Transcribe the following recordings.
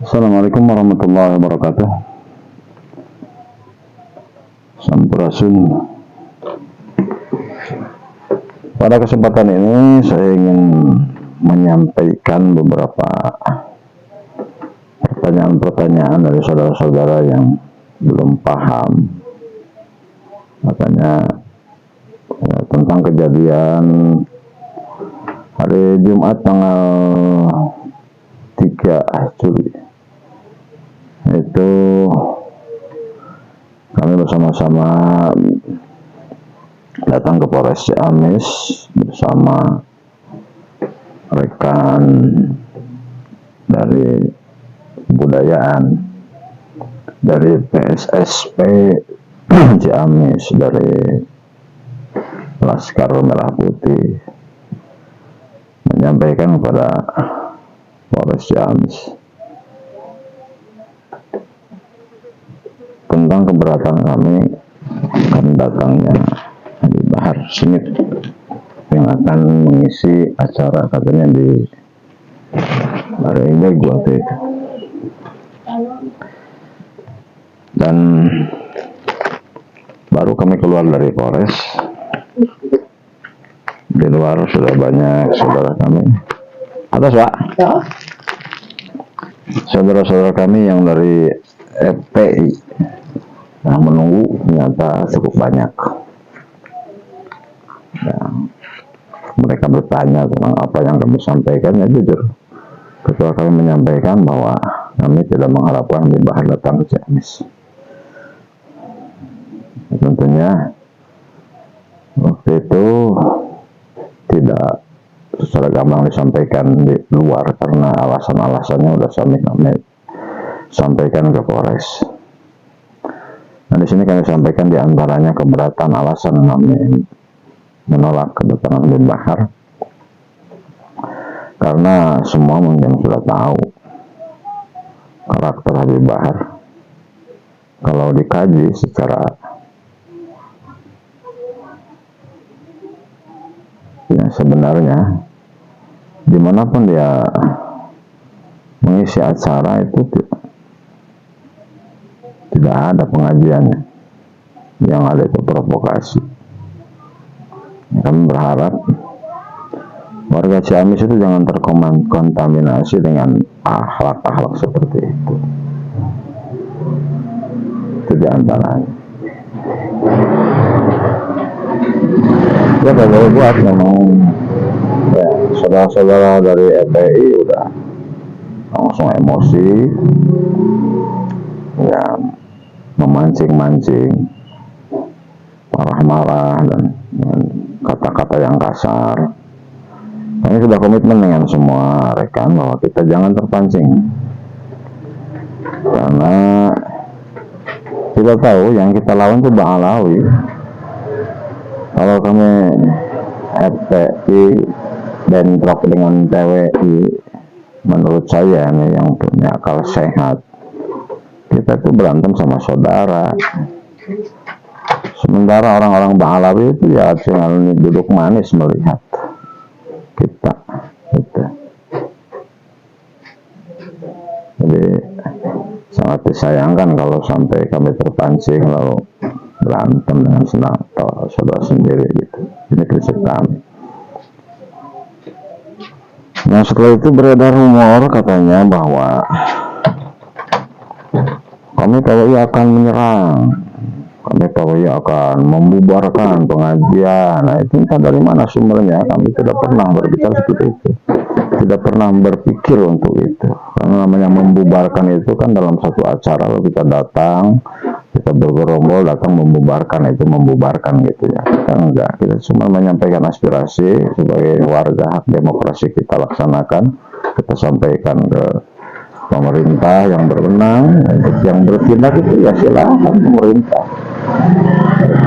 Assalamualaikum warahmatullahi wabarakatuh. Sampurasun. Pada kesempatan ini saya ingin menyampaikan beberapa pertanyaan-pertanyaan dari saudara-saudara yang belum paham. Makanya tentang kejadian hari Jumat tanggal 3 Juli itu kami bersama-sama datang ke Polres Ciamis bersama rekan dari kebudayaan, dari PSSP Ciamis, dari Laskar Merah Putih, menyampaikan kepada Polres Ciamis tentang keberatan kami akan datangnya Habib Bahar Smith yang akan mengisi acara katanya di Marembe waktu itu. Dan baru kami keluar dari Polres, di luar sudah banyak saudara kami. Atas Pak, saudara-saudara kami yang dari FPI yang menunggu ternyata cukup banyak. Mereka bertanya tentang apa yang kami sampaikan, ya jujur. Ketua kami menyampaikan bahwa kami tidak mengharapkan Habib Bahar datang ke Ciamis. Tentunya waktu itu tidak secara gamblang disampaikan di luar karena alasan-alasannya sudah kami sampaikan ke Polres. Nah, di sini kami sampaikan diantaranya keberatan alasan kami menolak kedatangan Habib Bahar karena semua mungkin sudah tahu karakter Habib Bahar. Kalau dikaji secara ya sebenarnya dimanapun dia mengisi acara itu tidak ada pengajiannya, yang ada itu provokasi. Kami berharap warga Ciamis itu jangan terkontaminasi dengan akhlak-akhlak seperti itu. Itu diantaranya. Ya kalau buat memang ya, saudara-saudara dari FPI udah langsung emosi, ya memancing-mancing, marah-marah dan kata-kata yang kasar. Kami sudah komitmen dengan semua rekan bahwa kita jangan terpancing, karena kita tahu yang kita lawan itu Bang Alawi. Kalau kami FPI bentrok dengan TWI, menurut saya nih yang punya akal sehat, kita tuh berantem sama saudara. Sementara orang-orang Bang Alawi itu ya cuma duduk manis melihat kita gitu. Jadi sangat disayangkan kalau sampai kami terpancing lalu berantem dengan saudara sendiri gitu. Ini prinsip kami. Nah, setelah itu beredar rumor katanya bahwa kami PWI akan menyerang, kami PWI akan membubarkan pengajian. Nah, itu entah dari mana sumbernya. Kami tidak pernah berbicara seperti itu, tidak pernah berpikir untuk itu. Karena namanya membubarkan itu kan dalam satu acara lalu kita datang, kita bergerombol datang membubarkan, itu membubarkan gitu ya. Kita enggak, kita cuma menyampaikan aspirasi sebagai warga, hak demokrasi kita laksanakan, kita sampaikan ke pemerintah yang berwenang. Yang bertindak itu ya silakan pemerintah.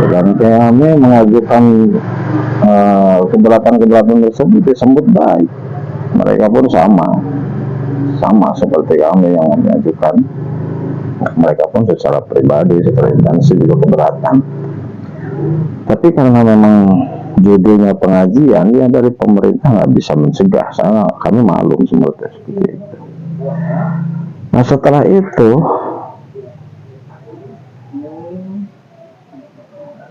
Dan kami mengajukan keberatan-keberatan tersebut disambut baik. Mereka pun sama seperti kami yang mengajukan. Mereka pun secara pribadi, secara instansi juga keberatan. Tapi karena memang judulnya pengajian, ya dari pemerintah nggak bisa mencegah. Karena kami maklum seperti itu. Nah setelah itu,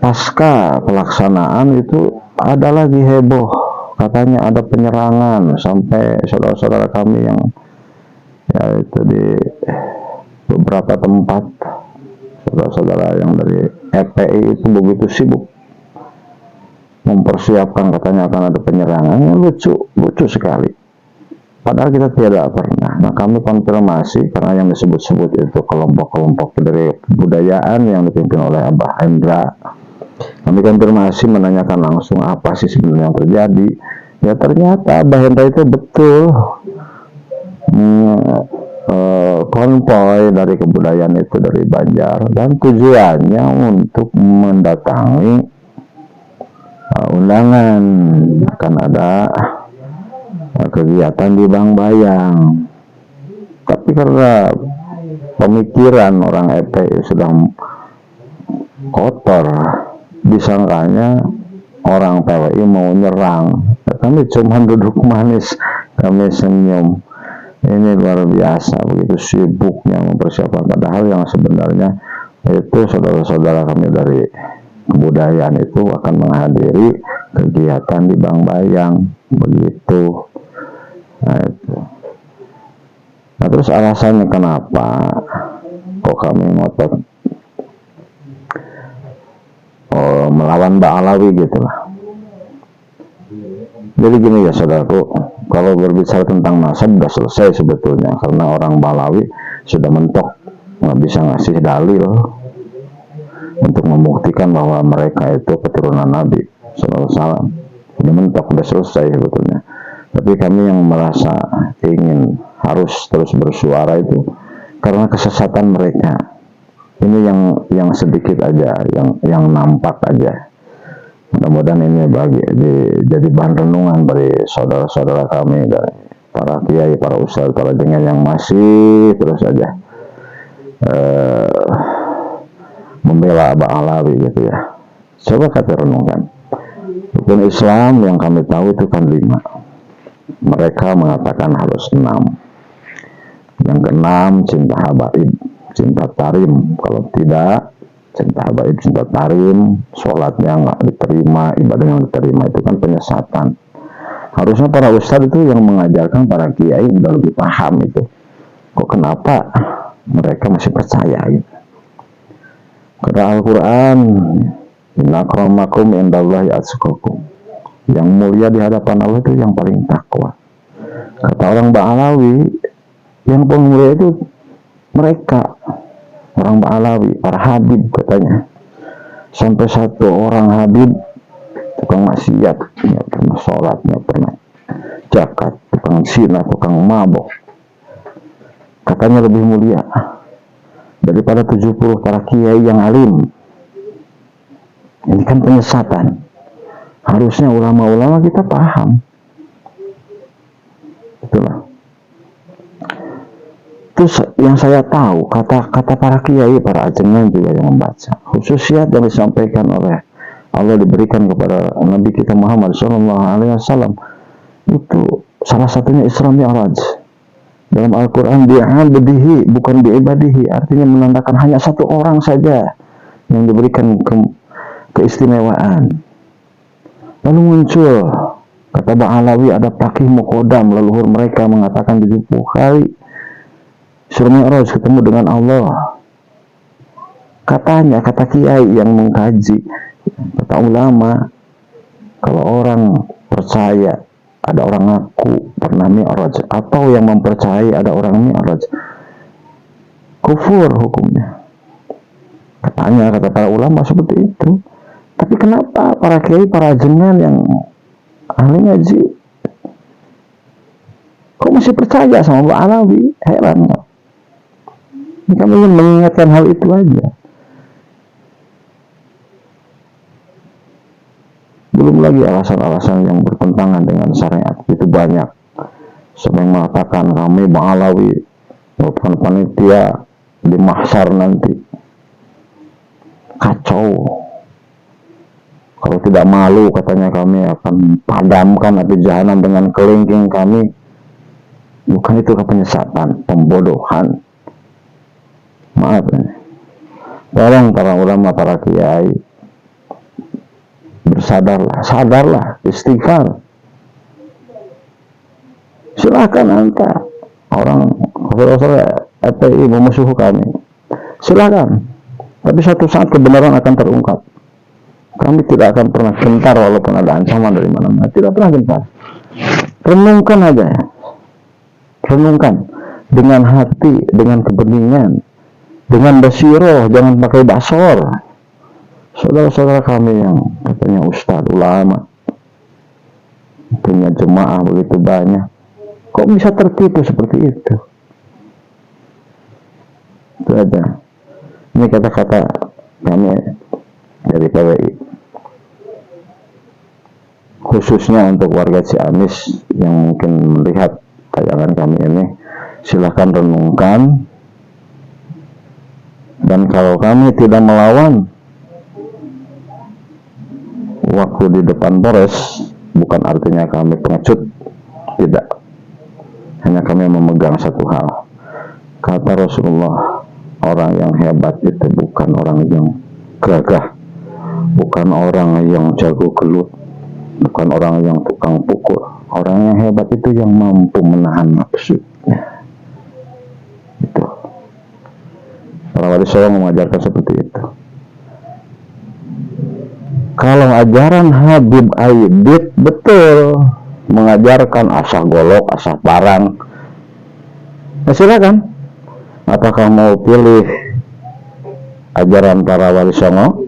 pasca pelaksanaan itu ada lagi heboh, katanya ada penyerangan sampai saudara-saudara kami yang ya itu di beberapa tempat, saudara-saudara yang dari FPI itu begitu sibuk mempersiapkan, katanya akan ada penyerangan. Lucu sekali, padahal kita tidak pernah. Nah kami konfirmasi, karena yang disebut-sebut itu kelompok-kelompok dari kebudayaan yang dipimpin oleh Abah Hendra. Kami konfirmasi, menanyakan langsung apa sih sebenarnya yang terjadi. Ya ternyata Abah Hendra itu betul konvoy dari kebudayaan itu dari Banjar, dan tujuannya untuk mendatangi undangan akan ada kegiatan di Bangbayang. Tapi karena pemikiran orang FPI sudah kotor, disangkanya orang PWI mau nyerang. Kami cuma duduk manis, kami senyum. Ini luar biasa, begitu sibuknya mempersiapkan, padahal yang sebenarnya itu saudara-saudara kami dari kebudayaan itu akan menghadiri kegiatan di Bangbayang, begitu. Nah, itu. Nah terus alasannya kenapa kok kami ngotot melawan Mbak Alawi gitu lah. Jadi gini ya saudaraku, kalau berbicara tentang nasab sudah selesai sebetulnya, karena orang Balawi sudah mentok, nggak bisa ngasih dalil untuk membuktikan bahwa mereka itu keturunan Nabi Sallallahu Alaihi Wasallam. Sudah mentok, sudah selesai sebetulnya. Tapi kami yang merasa ingin harus terus bersuara itu karena kesesatan mereka. Ini yang sedikit aja, yang nampak aja. Mudah-mudahan ini jadi bahan renungan bagi saudara-saudara kami, dari para kiai, para ustadz, para jengan yang masih terus saja membela Abah Alawi gitu ya. Coba kita renungkan. Rukun Islam yang kami tahu itu kan 5. Mereka mengatakan harus 6. Yang ke-6 cinta habaib, cinta tarim. Kalau tidak cinta habaib, cinta tarim, sholatnya nggak diterima, ibadahnya nggak diterima, itu kan penyesatan. Harusnya para ustadz itu yang mengajarkan, para kiai udah lebih paham itu. Kok kenapa mereka masih percaya gitu? Karena Al-Quran, inna akramakum indallahi atqakum, yang mulia di hadapan Allah itu yang paling takwa. Kata orang Ba'alawi, yang paling mulia itu mereka, orang Ba'alawi, para habib katanya. Sampai satu orang habib tukang maksiat, nggak pernah sholat, nggak pernah zakat, tukang zina, tukang mabok, katanya lebih mulia daripada 70 para kiai yang alim. Ini kan penyesatan. Harusnya ulama-ulama kita paham. Itulah. Terus yang saya tahu, kata para kiai, para ajengan juga yang membaca, khususiyat yang disampaikan oleh Allah diberikan kepada Nabi kita Muhammad SAW, itu salah satunya Isra Mi'raj. Dalam Al-Quran bi'abdihi, bukan bi'ibadihi, artinya menandakan hanya satu orang saja yang diberikan keistimewaan. Lalu muncul, kata Ba'alawi, ada Pakih Muqaddam, leluhur mereka mengatakan 70 kali Isra Mi'raj ketemu dengan Allah. Katanya, kata kiai yang mengkaji, kata ulama, kalau orang percaya ada orang ngaku pernah Mi'raj, atau yang mempercayai ada orang Mi'raj, kufur hukumnya. Katanya, kata para ulama seperti itu. Tapi kenapa para kiai, para jengan yang ahli ngaji kok masih percaya sama Mbak Alawi? Heran nggak? Ini kami ingin mengingatkan hal itu aja. Belum lagi alasan-alasan yang bertentangan dengan syariat, itu banyak. Sampai mengatakan kami Mbak Alawi merupakan panitia di mahsyar nanti. Kacau. Kalau tidak malu, katanya, kami akan padamkan api jahanam dengan kelingking kami. Bukan itu penyesatan, pembodohan. Maaf ini. Tolong para ulama, para kiai bersadarlah, sadarlah, istighfar. Silahkan anta orang FPI memusuhi kami, silahkan. Tapi satu saat kebenaran akan terungkap. Kami tidak akan pernah gentar walaupun ada ancaman dari mana-mana. Tidak pernah gentar. Renungkan aja, renungkan dengan hati, dengan kebeningan, dengan basiroh, jangan pakai basor. Saudara-saudara kami yang katanya ustaz, ulama, punya jemaah begitu banyak, kok bisa tertipu seperti itu? Itu aja. Ini kata-kata kami dari PWI, khususnya untuk warga Ciamis yang mungkin melihat tayangan kami ini. Silahkan renungkan, dan kalau kami tidak melawan waktu di depan Polres, bukan artinya kami pengecut, tidak. Hanya kami memegang satu hal. Kata Rasulullah, orang yang hebat itu bukan orang yang gagah, bukan orang yang jago gelut, bukan orang yang tukang pukul. Orang yang hebat itu yang mampu menahan nafsu. Itu. Para wali songo mengajarkan seperti itu. Kalau ajaran Habib Aidit betul mengajarkan asah golok, asah parang, ya silakan. Apakah mau pilih ajaran para wali songo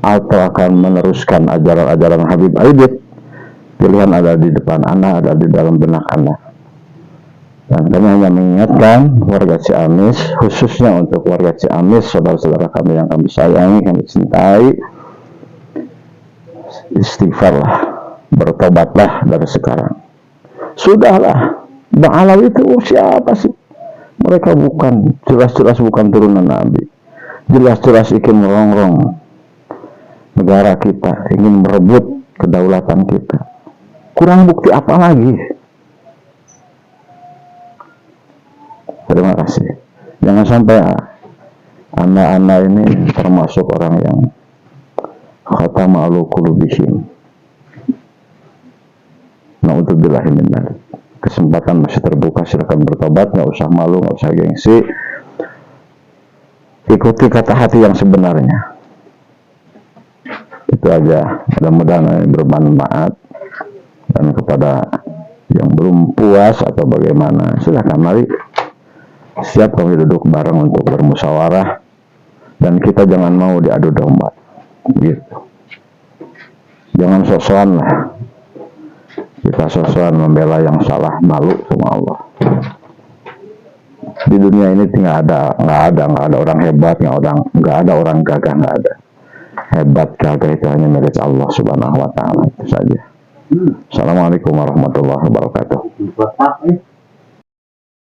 atau akan meneruskan ajaran-ajaran Habib Aidit? Pilihan ada di depan Anda, ada di dalam benak Anda. Dan kami hanya mengingatkan warga Ciamis, khususnya untuk warga Ciamis, saudara-saudara kami yang kami sayangi, kami cintai, istighfarlah, bertobatlah dari sekarang. Sudahlah, Bang Alawi itu siapa sih? Mereka bukan, jelas-jelas bukan turunan Nabi. Jelas-jelas ingin merongrong negara kita, ingin merebut kedaulatan kita. Kurang bukti apa lagi? Terima kasih. Jangan sampai anda ini termasuk orang yang khatama ala qulubihim. Na'udzubillahi min dzalik. Kesempatan masih terbuka, silakan bertobat, nggak usah malu, nggak usah gengsi. Ikuti kata hati yang sebenarnya. Itu aja. Mudah-mudahan bermanfaat. Dan kepada yang belum puas atau bagaimana, silakan mari. Siap kami duduk bareng untuk bermusyawarah, dan kita jangan mau diadu domba, gitu. Jangan sok-sokan lah. Kita sok-sokan membela yang salah, malu sama Allah. Di dunia ini nggak ada orang hebat, nggak ada orang gagah, nggak ada. Hebat gagah itu hanya milik Allah Subhanahu Wa Taala, itu saja. Assalamualaikum warahmatullahi wabarakatuh.